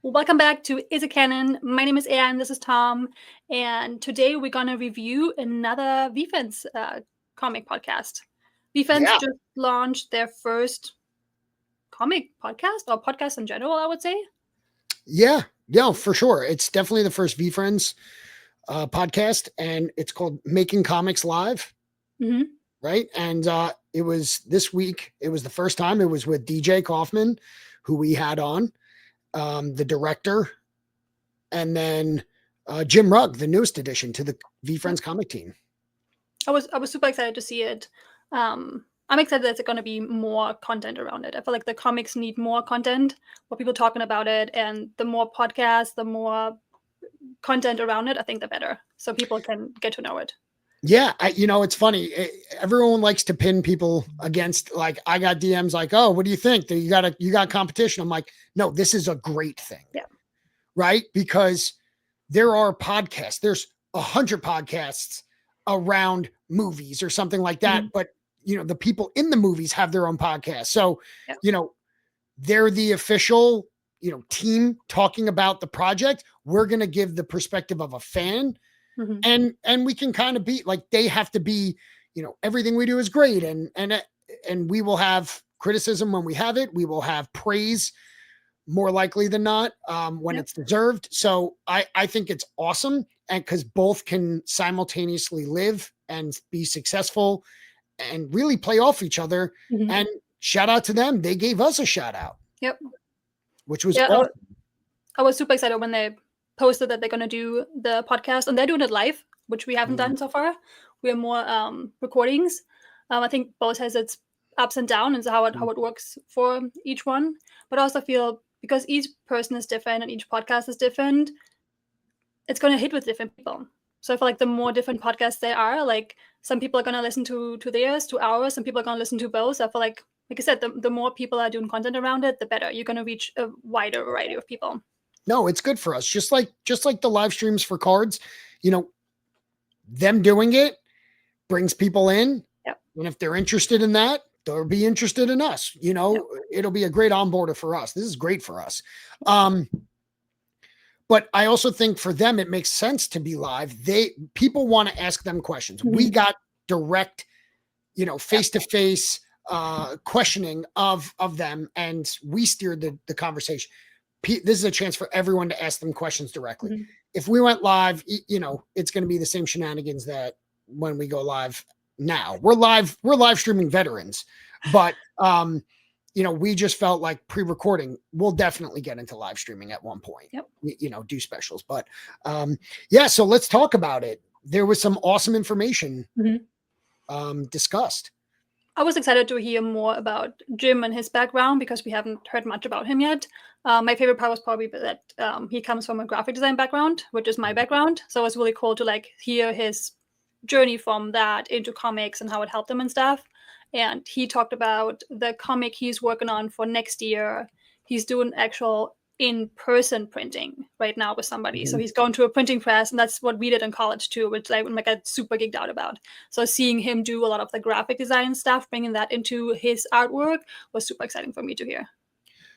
Welcome back to It Canon. My name is Anne. This is Tom, and today we're gonna review another VeeFriends comic podcast. VeeFriends Yeah, just launched their first comic podcast or podcast in general, I would say. yeah, for sure. It's definitely the first VeeFriends podcast, and it's called Making Comics Live, Mm-hmm. right? And it was this week. It was the first time. It was with DJ Coffman, who we had on, the director, and then Jim Rugg, the newest addition to the VeeFriends comic team. I was super excited to see it. I'm excited that there's going to be more content around it. I feel like the comics need more content, more people talking about it, and the more podcasts, the more content around it, I think the better, so people can get to know it. Yeah, it's funny. Everyone likes to pin people against. Like, I got DMs like, "Oh, what do you think? You got competition?" I'm like, "No, this is a great thing." Yeah. Right? Because there are podcasts. There's 100 podcasts around movies or something like that. Mm-hmm. But the people in the movies have their own podcast. So, Yeah. They're the official, team talking about the project. We're going to give the perspective of a fan. Mm-hmm. And we can kind of be like, they have to be, everything we do is great. And we will have criticism when we have it. We will have praise more likely than not when Yeah. it's deserved. So I think it's awesome. And because both can simultaneously live and be successful and really play off each other. Mm-hmm. And shout out to them. They gave us a shout out. Yep. Which was Yeah, awesome. I was super excited when they posted that they're going to do the podcast, and they're doing it live, which we haven't done so far. We have more recordings. I think both has its ups and downs and how it works for each one. But I also feel because each person is different and each podcast is different, it's going to hit with different people. So I feel like the more different podcasts there are, like some people are going to listen to theirs, to ours, and people are going to listen to both. I feel like I said, the more people are doing content around it, the better. You're going to reach a wider variety of people. No, it's good for us. Just like the live streams for cards, them doing it brings people in. Yep. And if they're interested in that, they'll be interested in us. Yep. It'll be a great onboarder for us. This is great for us. But I also think for them, it makes sense to be live. People want to ask them questions. Mm-hmm. We got direct, face-to-face questioning of them, and we steered the conversation. This is a chance for everyone to ask them questions directly. Mm-hmm. If we went live, it's going to be the same shenanigans that when we go live now. We're live streaming veterans, but we just felt like pre-recording. We'll definitely get into live streaming at one point. Yep. Do specials, but so let's talk about it. There was some awesome information discussed. I was excited to hear more about Jim and his background because we haven't heard much about him yet. My favorite part was probably that he comes from a graphic design background, which is my background. So it was really cool to hear his journey from that into comics and how it helped him and stuff. And he talked about the comic he's working on for next year. He's doing actual in-person printing right now with somebody. So he's going to a printing press, and that's what we did in college too, which I got super geeked out about. So seeing him do a lot of the graphic design stuff, bringing that into his artwork was super exciting for me to hear.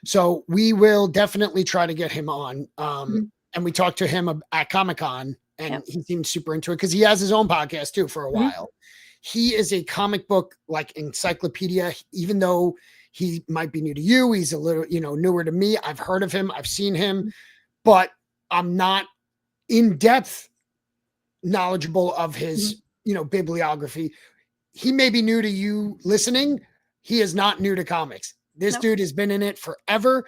So we will definitely try to get him on. And we talked to him at Comic-Con, and he seemed super into it because he has his own podcast too for a while. He is a comic book encyclopedia, even though he might be new to you. He's a little, newer to me. I've heard of him. I've seen him, but I'm not in depth knowledgeable of his, bibliography. He may be new to you listening. He is not new to comics. This dude has been in it forever.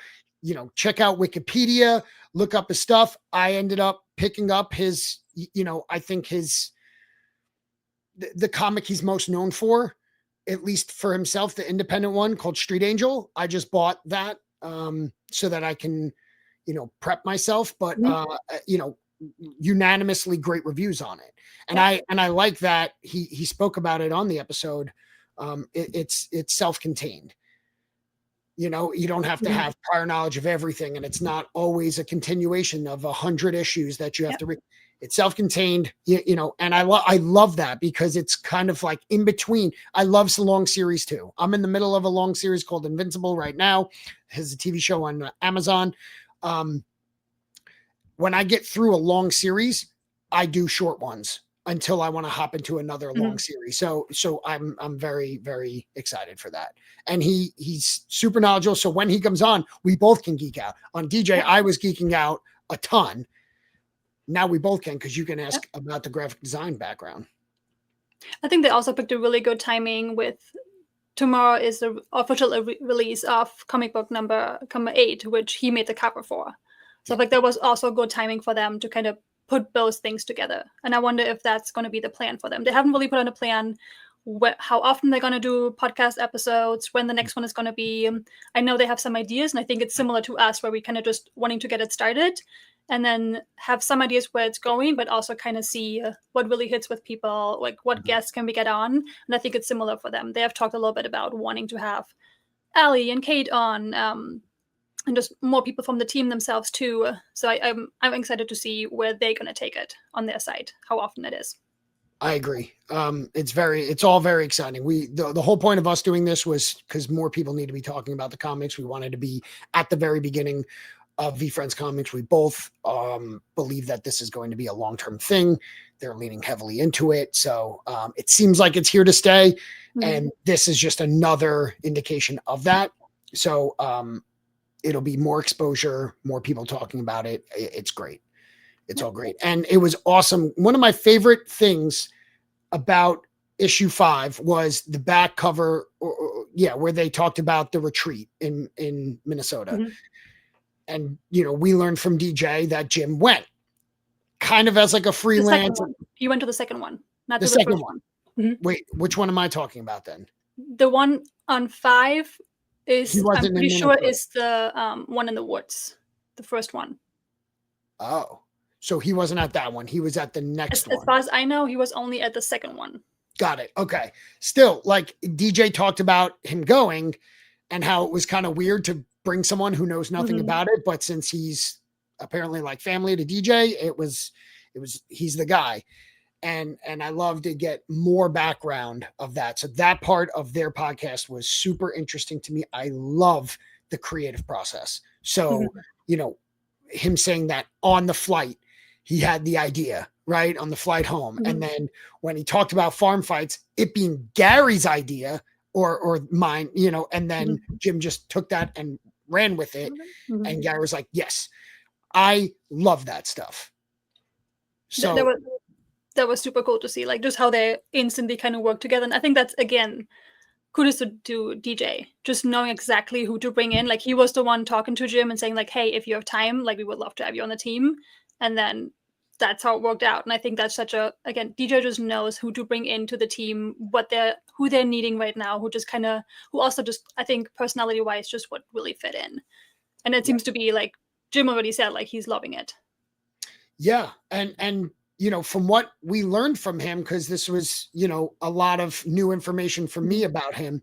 Check out Wikipedia, look up his stuff. I ended up picking up his, I think the comic he's most known for, at least for himself, the independent one called Street Angel. I just bought that so that I can, prep myself, but unanimously great reviews on it. And I like that he spoke about it on the episode. It's self-contained. You don't have to have prior knowledge of everything, and it's not always a continuation of 100 issues that you have to read. It's self-contained, and I love that because it's kind of like in between. I love long series too. I'm in the middle of a long series called Invincible right now. It has a TV show on Amazon. when I get through a long series, I do short ones until I want to hop into another long series. So I'm very, very excited for that. And he's super knowledgeable. So when he comes on, we both can geek out. On DJ, I was geeking out a ton. Now we both can, because you can ask about the graphic design background. I think they also picked a really good timing with tomorrow is the official release of comic book number 8, which he made the cover for. So like that was also good timing for them to kind of put those things together. And I wonder if that's going to be the plan for them. They haven't really put on a plan how often they're going to do podcast episodes, when the next one is going to be. I know they have some ideas, and I think it's similar to us, where we kind of just wanting to get it started and then have some ideas where it's going, but also kind of see what really hits with people, like what guests can we get on. And I think it's similar for them. They have talked a little bit about wanting to have Allie and Kate on, and just more people from the team themselves too. So I'm excited to see where they're going to take it on their side, how often it is. I agree. It's all very exciting. The whole point of us doing this was because more people need to be talking about the comics. We wanted to be at the very beginning of VeeFriends Comics. We both believe that this is going to be a long-term thing. They're leaning heavily into it. So it seems like it's here to stay. And this is just another indication of that. So it'll be more exposure, more people talking about it. It's great. It's all great. And it was awesome. One of my favorite things about issue 5 was the back cover, where they talked about the retreat in Minnesota. And, we learned from DJ that Jim went kind of as like a freelance. He went to the second one, not the second one. Wait, which one am I talking about then? The one on 5 is, I'm pretty sure, is the one in the woods, the first one. Oh, so he wasn't at that one. He was at the next one. As far as I know, he was only at the second one. Got it. Okay. Still, like DJ talked about him going and how it was kind of weird to bring someone who knows nothing about it. But since he's apparently like family to DJ, he's the guy. And I love to get more background of that. So that part of their podcast was super interesting to me. I love the creative process. So, him saying that on the flight, he had the idea, right, on the flight home. And then when he talked about farm fights, it being Gary's idea or mine, and then Jim just took that and ran with it. And Gary was like, yes, I love that stuff. So that was super cool to see, like just how they instantly kind of work together. And I think that's, again, kudos to DJ, just knowing exactly who to bring in. Like he was the one talking to Jim and saying like, hey, if you have time, like we would love to have you on the team. And then that's how it worked out. And I think that's again, DJ just knows who to bring into the team, who they're needing right now, who also just, I think personality wise, just what really fit in. And it seems to be like Jim already said, like he's loving it. Yeah. And from what we learned from him, because this was, a lot of new information for me about him,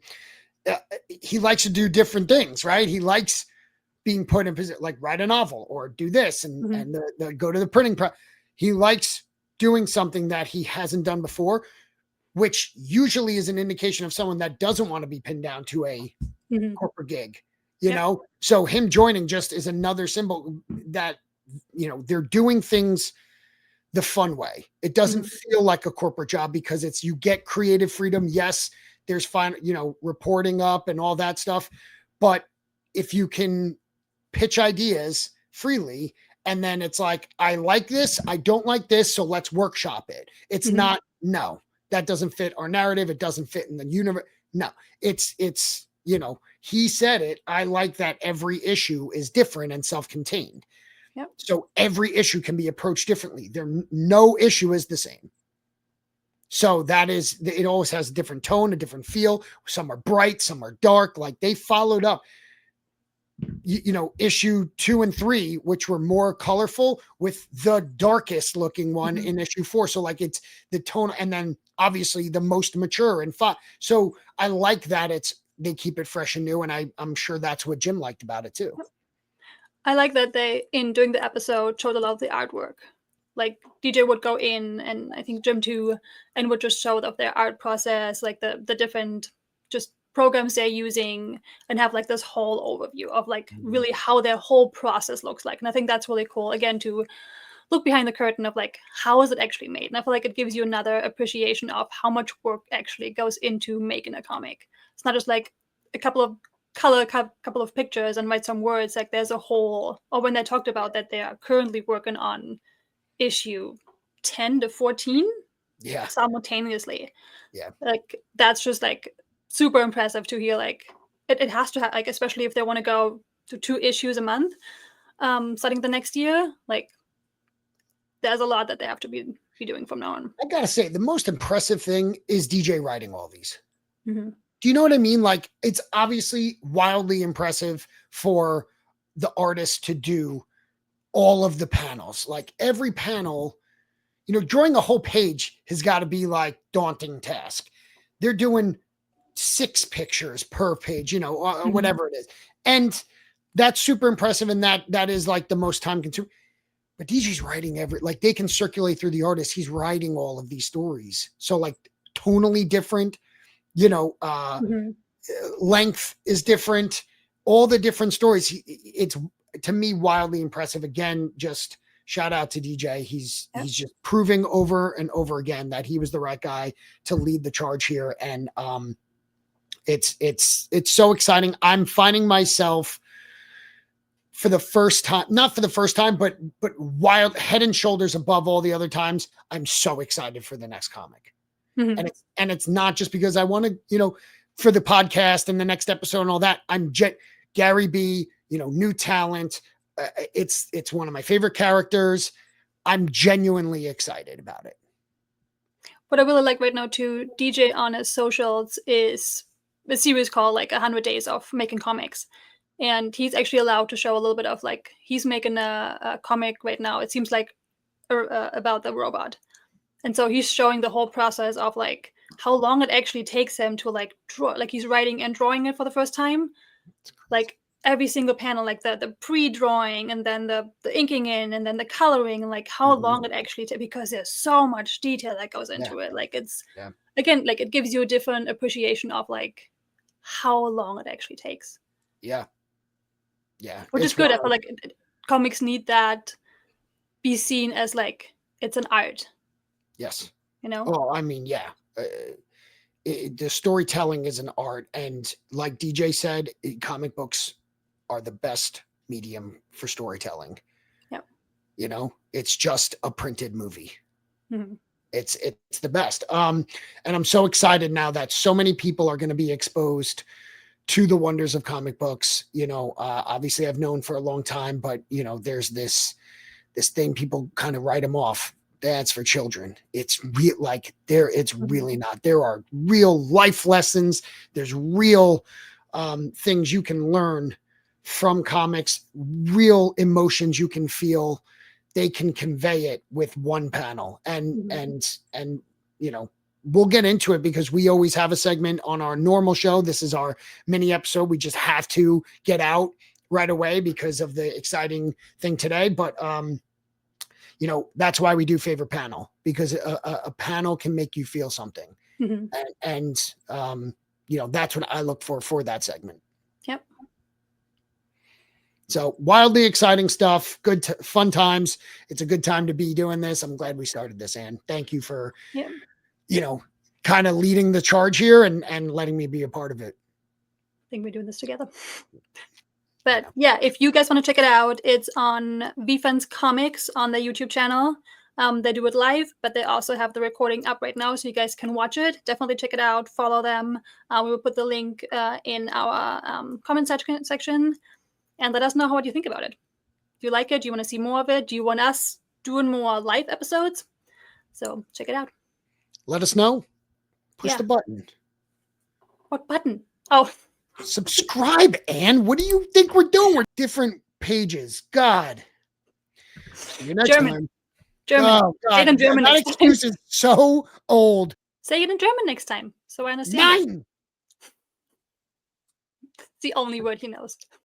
he likes to do different things, right? He likes being put in position, like write a novel or do this and go to the printing press. He likes doing something that he hasn't done before, which usually is an indication of someone that doesn't want to be pinned down to a corporate gig, know? So him joining just is another symbol that, they're doing things the fun way. It doesn't feel like a corporate job because you get creative freedom. Yes, there's fine, reporting up and all that stuff. But if you can pitch ideas freely, and then it's like, I like this, I don't like this, so let's workshop it. It's not, no, that doesn't fit our narrative. It doesn't fit in the universe. No, it's, he said it. I like that every issue is different and self-contained. Yep. So every issue can be approached differently. No issue is the same. So it always has a different tone, a different feel. Some are bright, some are dark. Like they followed up, issue 2 and 3, which were more colorful, with the darkest looking one in issue 4. So like it's the tone, and then obviously the most mature in 5. So I like that they keep it fresh and new. And I'm sure that's what Jim liked about it too. I like that they, in doing the episode, showed a lot of the artwork. Like DJ would go in, and I think Jim too, and would just show their art process, like the different just programs they're using and have like this whole overview of like really how their whole process looks like. And I think that's really cool, again, to look behind the curtain of like, how is it actually made? And I feel like it gives you another appreciation of how much work actually goes into making a comic. It's not just like a couple of couple of pictures and write some words. Like there's a whole, or when they talked about that they are currently working on issue 10 to 14 simultaneously. Yeah. Like that's just like super impressive to hear. Like it has to have, like, especially if they want to go to 2 issues a month starting the next year, like there's a lot that they have to be doing from now on. I gotta say, the most impressive thing is DJ writing all these. Mm-hmm. Do you know what I mean? Like, it's obviously wildly impressive for the artist to do all of the panels. Like every panel, you know, drawing a whole page has got to be like daunting task. They're doing 6 pictures per page, you know, whatever it is. And that's super impressive. And that is like the most time consuming. But DJ's writing like they can circulate through the artist. He's writing all of these stories. So like tonally different, you know, length is different, all the different stories. It's, to me, wildly impressive. Again, just shout out to DJ. He's just proving over and over again that he was the right guy to lead the charge here. And it's so exciting. I'm finding myself for the first time, not for the first time, but wild, head and shoulders above all the other times. I'm so excited for the next comic. And it's not just because I want to, you know, for the podcast and the next episode and all that. Gary B, you know, new talent. It's one of my favorite characters. I'm genuinely excited about it. What I really like right now too, DJ on his socials is a series called like 100 Days of Making Comics. And he's actually allowed to show a little bit of like, he's making a comic right now. It seems like about the robot. And so he's showing the whole process of like how long it actually takes him to like draw, like he's writing and drawing it for the first time. Like every single panel, like the pre-drawing and then the inking in and then the coloring and like how long it actually takes, because there's so much detail that goes into it. Like it's, again, like it gives you a different appreciation of like how long it actually takes. Yeah. Which is good. I feel like comics need that be seen as like it's an art. Yes. You know? Oh, I mean, yeah. The storytelling is an art. And like DJ said, comic books are the best medium for storytelling. Yep. You know, it's just a printed movie. It's the best. And I'm so excited now that so many people are going to be exposed to the wonders of comic books. You know, obviously I've known for a long time, but you know, there's this thing, people kind of write them off. That's for children. It's real, like it's really not. There are real life lessons. There's real things you can learn from comics, real emotions you can feel. They can convey it with one panel. And you know, we'll get into it because we always have a segment on our normal show. This is our mini episode. We just have to get out right away because of the exciting thing today. But, you know, that's why we do favorite panel, because a panel can make you feel something. And you know, that's what I look for that segment. Yep. So wildly exciting stuff. Good, fun times. It's a good time to be doing this. I'm glad we started this, Anne. Thank you for, you know, kind of leading the charge here and letting me be a part of it. I think we're doing this together. But yeah, if you guys want to check it out, it's on VeeFriends Comics on their YouTube channel. They do it live, but they also have the recording up right now, so you guys can watch it. Definitely check it out. Follow them. We will put the link in our comment section, and let us know what you think about it. Do you like it? Do you want to see more of it? Do you want us doing more live episodes? So check it out. Let us know. Push the button. What button? Oh. Subscribe, Anne. What do you think we're doing? We're different pages. God. See you next time. German. Oh, God. Say it in German that next excuse time. is so old. Say it in German next time, so I understand. Nein. It's the only word he knows.